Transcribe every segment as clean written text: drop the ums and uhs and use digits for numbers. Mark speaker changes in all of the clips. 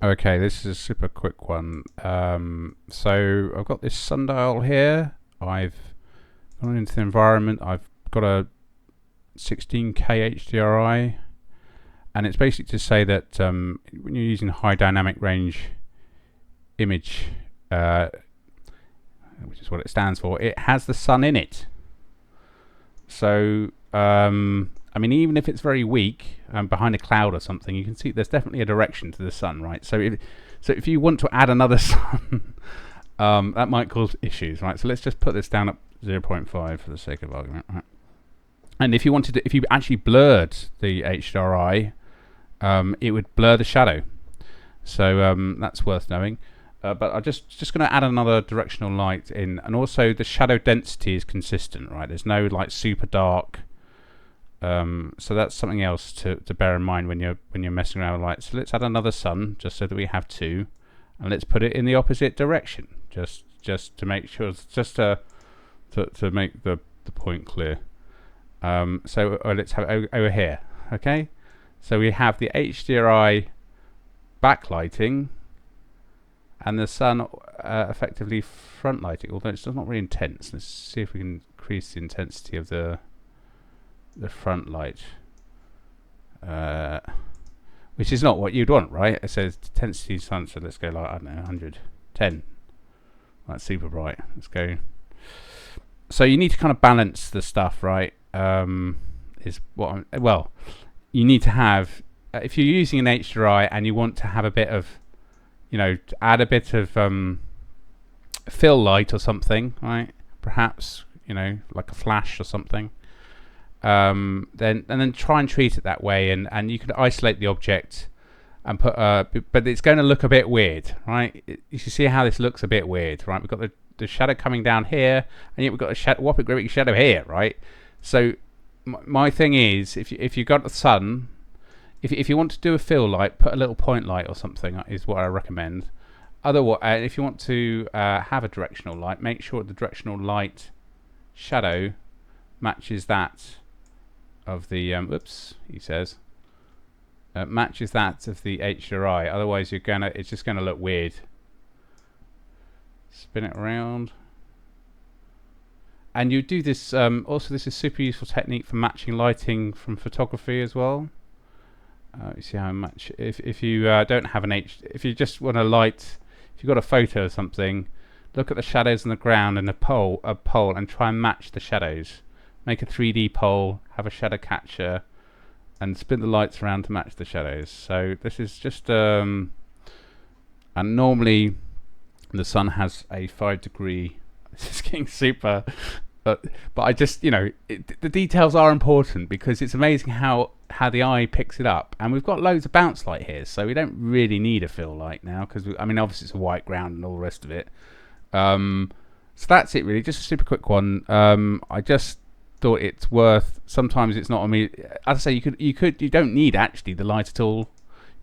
Speaker 1: Okay, this is a super quick one. So I've got this sundial here. I've gone into the environment. I've got a 16K HDRI, and it's basically to say that when you're using high dynamic range image, which is what it stands for, it has the sun in it. So I mean, even if it's very weak behind a cloud or something, you can see there's definitely a direction to the sun, right? So if you want to add another sun, that might cause issues, right? So let's just put this down at 0.5 for the sake of argument, right? And if you wanted to, if you actually blurred the HDRI, it would blur the shadow. So that's worth knowing. But I'm just going to add another directional light in, and also the shadow density is consistent, right? There's no like super dark. So that's something else to bear in mind when you're messing around with lights. So let's add another sun, just so that we have two, and let's put it in the opposite direction, just to make sure, just to make the point clear. So let's have it over here. Okay, so we have the HDRI backlighting, and the sun effectively front lighting, although it's not very intense. Let's see if we can increase the intensity of the front light, which is not what you'd want, right? It says intensity sun, so let's go like, I don't know, 110. That's super bright. Let's go. So you need to kind of balance the stuff, right? Is what well, you need to have, if you're using an HDRI and you want to have a bit of, to add a bit of fill light or something, right? Perhaps, like a flash or something. Then try and treat it that way, and you can isolate the object and put but it's going to look a bit weird, right? You can see how this looks a bit weird, right? We've got the shadow coming down here, and yet we've got a whopping great shadow here, right? So my thing is, if you got the sun, if you want to do a fill light, put a little point light or something is what I recommend. Otherwise, if you want to have a directional light, make sure the directional light shadow matches that of the he says matches that of the HDRI. Otherwise it's just gonna look weird. Spin it around, and you do this also. This is super useful technique for matching lighting from photography as well. You see how much if you don't have if you just want a light, if you've got a photo or something, look at the shadows on the ground and a pole and try and match the shadows. Make a 3D pole, have a shadow catcher, and spin the lights around to match the shadows. So this is just and normally the sun has a 5-degree. This is getting super, but I just the details are important, because it's amazing how the eye picks it up. And we've got loads of bounce light here, so we don't really need a fill light now, because obviously it's a white ground and all the rest of it. So that's it really, just a super quick one. I just thought it's worth. Sometimes it's not on me. As I say, you don't need actually the light at all.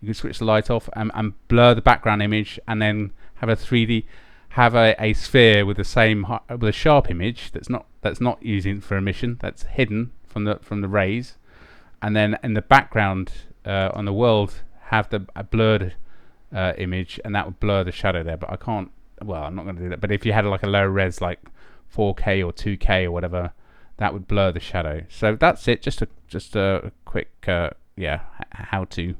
Speaker 1: You can switch the light off and blur the background image, and then have a 3D, have a sphere with the same with a sharp image that's not using for emission, that's hidden from the rays, and then in the background on the world have a blurred image, and that would blur the shadow there. But I can't. Well, I'm not going to do that. But if you had like a low res, like 4K or 2K or whatever, that would blur the shadow. So that's it. Just a quick how to.